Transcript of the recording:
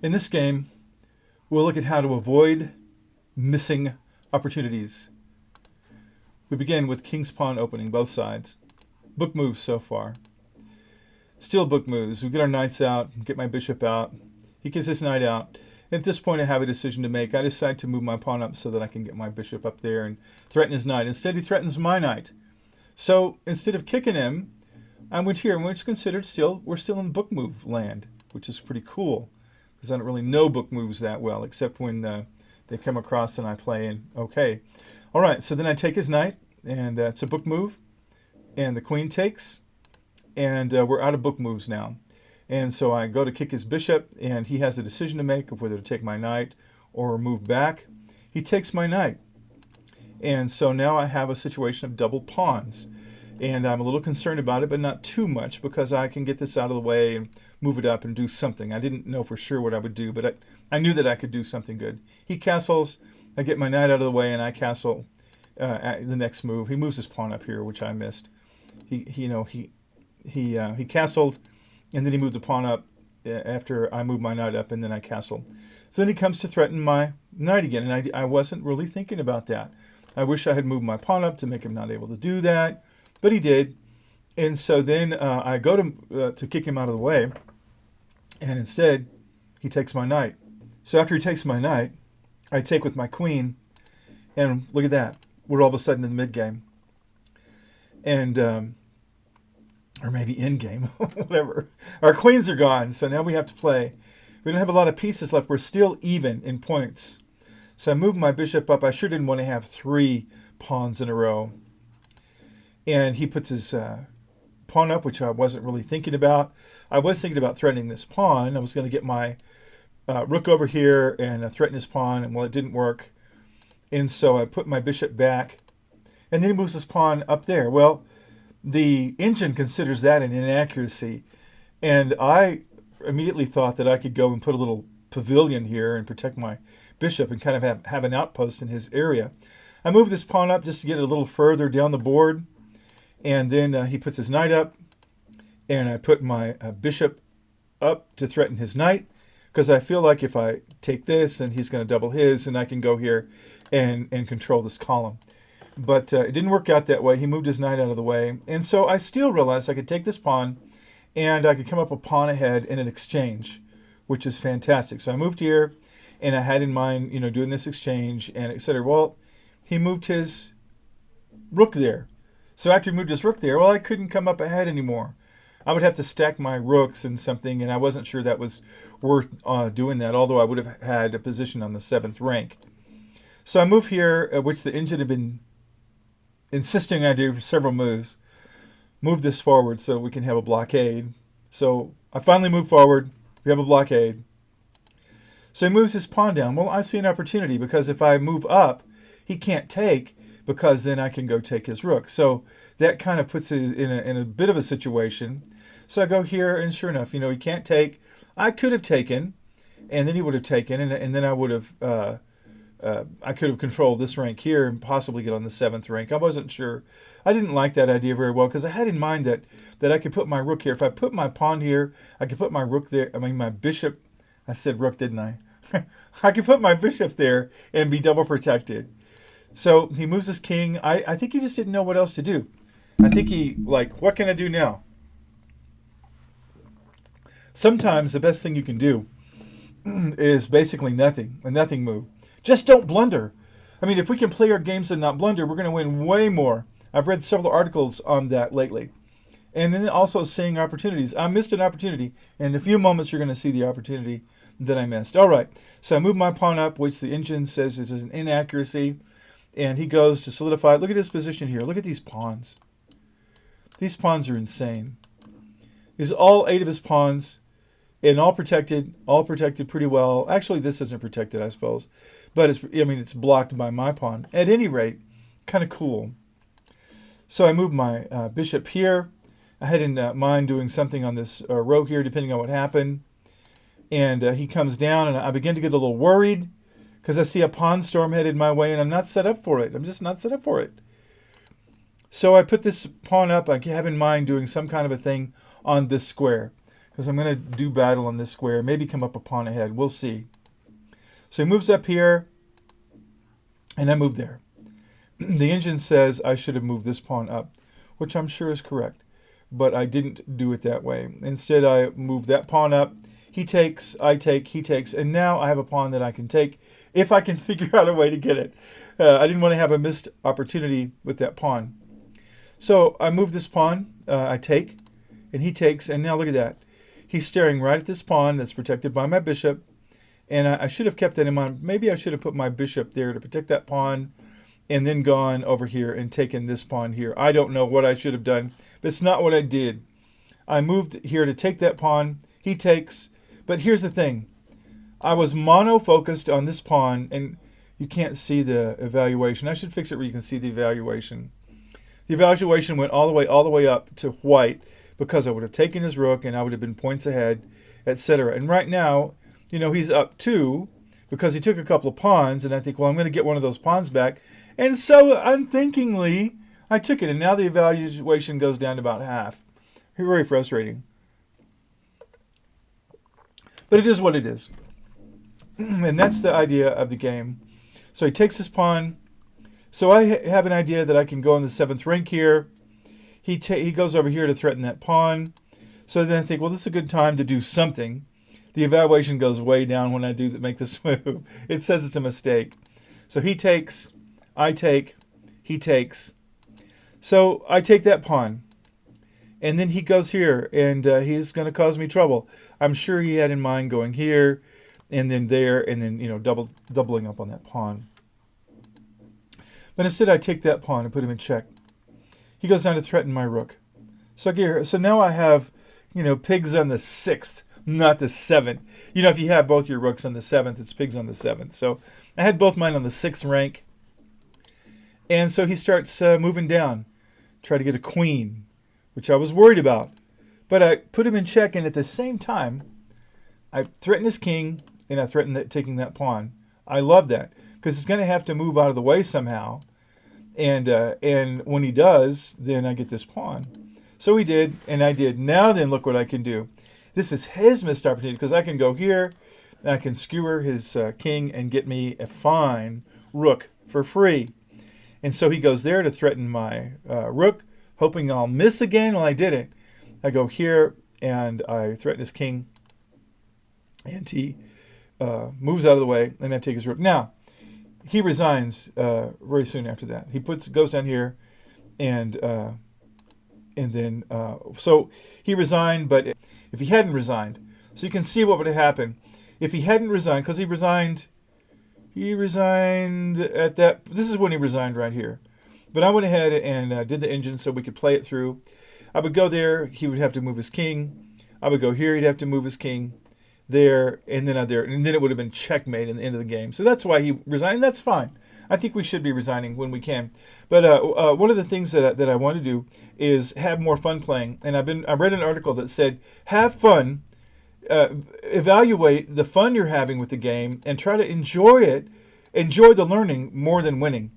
In this game, we'll look at how to avoid missing opportunities. We begin with King's Pawn opening, both sides. Book moves so far. Still book moves. We get our knights out, get my bishop out. He gets his knight out. And at this point, I have a decision to make. I decide to move my pawn up so that I can get my bishop up there and threaten his knight. Instead, he threatens my knight. So instead of kicking him, I went here, and it's considered we're still in book move land, which is pretty cool because I don't really know book moves that well, except when they come across and I play and okay. All right, so then I take his knight, and it's a book move, and the queen takes, and we're out of book moves now. And so I go to kick his bishop, and he has a decision to make of whether to take my knight or move back. He takes my knight. And so now I have a situation of double pawns. And I'm a little concerned about it, but not too much, because I can get this out of the way and move it up and do something. I didn't know for sure what I would do, but I knew that I could do something good. He castles, I get my knight out of the way, and I castle at the next move. He moves his pawn up here, which I missed. He castled, and then he moved the pawn up after I moved my knight up, and then I castled. So then he comes to threaten my knight again, and I wasn't really thinking about that. I wish I had moved my pawn up to make him not able to do that, but he did. And so then I go to kick him out of the way, and instead he takes my knight. So after he takes my knight, I take with my queen, and look at that. We're all of a sudden in the mid-game. And or maybe Endgame, whatever. Our queens are gone, so now we have to play. We don't have a lot of pieces left. We're still even in points. So I moved my bishop up. I sure didn't want to have 3 pawns in a row. And he puts his pawn up, which I wasn't really thinking about. I was thinking about threatening this pawn. I was going to get my rook over here and threaten his pawn, and well, it didn't work. And so I put my bishop back, and then he moves his pawn up there. Well, the engine considers that an inaccuracy, and I immediately thought that I could go and put a little pavilion here and protect my bishop and kind of have an outpost in his area. I moved this pawn up just to get it a little further down the board, and then he puts his knight up, and I put my bishop up to threaten his knight, because I feel like if I take this, then he's going to double his, and I can go here and control this column. But it didn't work out that way. He moved his knight out of the way. And so I still realized I could take this pawn, and I could come up a pawn ahead in an exchange, which is fantastic. So I moved here, and I had in mind, doing this exchange, and et cetera. Well, he moved his rook there. So after he moved his rook there, well, I couldn't come up ahead anymore. I would have to stack my rooks and something, and I wasn't sure that was worth doing that, although I would have had a position on the 7th rank. So I move here, which the engine had been insisting I do for several moves. Move this forward so we can have a blockade. So I finally move forward. We have a blockade. So he moves his pawn down. Well, I see an opportunity, because if I move up, he can't take, because then I can go take his rook. So that kind of puts it in a bit of a situation. So I go here, and sure enough, he can't take. I could have taken, and then he would have taken, and then I would have I could have controlled this rank here and possibly get on the 7th rank. I wasn't sure. I didn't like that idea very well, because I had in mind that I could put my rook here. If I put my pawn here, I could put my rook there. I mean, my bishop. I said rook, didn't I? I could put my bishop there and be double protected. So he moves his king. I think he just didn't know what else to do. I think what can I do now? Sometimes the best thing you can do is basically nothing, a nothing move. Just don't blunder. I mean, if we can play our games and not blunder, we're going to win way more. I've read several articles on that lately. And then also seeing opportunities. I missed an opportunity. And in a few moments, you're going to see the opportunity that I missed. All right. So I move my pawn up, which the engine says is an inaccuracy. And he goes to solidify. Look at his position here. Look at these pawns. These pawns are insane. These are all 8 of his pawns. And all protected pretty well. Actually, this isn't protected, I suppose. But it's blocked by my pawn. At any rate, kind of cool. So I moved my bishop here. I had in mind doing something on this row here, depending on what happened. And he comes down, and I begin to get a little worried, because I see a pawn storm headed my way, and I'm not set up for it. I'm just not set up for it. So I put this pawn up. I have in mind doing some kind of a thing on this square. because I'm going to do battle on this square, maybe come up a pawn ahead. We'll see. So he moves up here, and I move there. The engine says I should have moved this pawn up, which I'm sure is correct, but I didn't do it that way. Instead, I moved that pawn up. He takes, I take, he takes, and now I have a pawn that I can take if I can figure out a way to get it. I didn't want to have a missed opportunity with that pawn. So I move this pawn, I take, and he takes, and now look at that. He's staring right at this pawn that's protected by my bishop, and I should have kept that in mind. Maybe I should have put my bishop there to protect that pawn, and then gone over here and taken this pawn here. I don't know what I should have done, but it's not what I did. I moved here to take that pawn. He takes, but here's the thing. I was mono-focused on this pawn, and you can't see the evaluation. I should fix it where you can see the evaluation. The evaluation went all the way up to white because I would have taken his rook and I would have been points ahead, etc. And right now, you know, he's up 2 because he took a couple of pawns, and I think, well, I'm going to get one of those pawns back. And so unthinkingly, I took it, and now the evaluation goes down to about half. Very frustrating. But it is what it is. And that's the idea of the game. So he takes his pawn. So I have an idea that I can go on the 7th rank here. He goes over here to threaten that pawn. So then I think, well, this is a good time to do something. The evaluation goes way down when I make this move. It says it's a mistake. So he takes, I take, he takes. So I take that pawn. And then he goes here, and he's going to cause me trouble. I'm sure he had in mind going here, and then there, and then, you know, doubling up on that pawn. But instead, I take that pawn and put him in check. He goes down to threaten my rook. So now I have, you know, pigs on the 6th, not the 7th. You know, if you have both your rooks on the 7th, it's pigs on the 7th. So I had both mine on the 6th rank. And so he starts moving down, try to get a queen, which I was worried about. But I put him in check, and at the same time, I threaten his king, and I threaten taking that pawn. I love that, because it's going to have to move out of the way somehow. And when he does, then I get this pawn. So he did, and I did. Now then, look what I can do. This is his missed opportunity, because I can go here, and I can skewer his king and get me a fine rook for free. And so he goes there to threaten my rook, hoping I'll miss again. Well, I didn't. I go here, and I threaten his king, and he moves out of the way, and I take his rook. Now, he resigns very soon after that. He goes down here, and then so he resigned. But if he hadn't resigned, so you can see what would have happened if he hadn't resigned, because he resigned at that. This is when he resigned right here. But I went ahead and did the engine so we could play it through. I would go there. He would have to move his king. I would go here. He'd have to move his king. There, and then there, and then it would have been checkmate in the end of the game. So that's why he resigned, and that's fine. I think we should be resigning when we can. But one of the things that I want to do is have more fun playing. And I read an article that said, have fun, evaluate the fun you're having with the game, and try to enjoy it, enjoy the learning more than winning.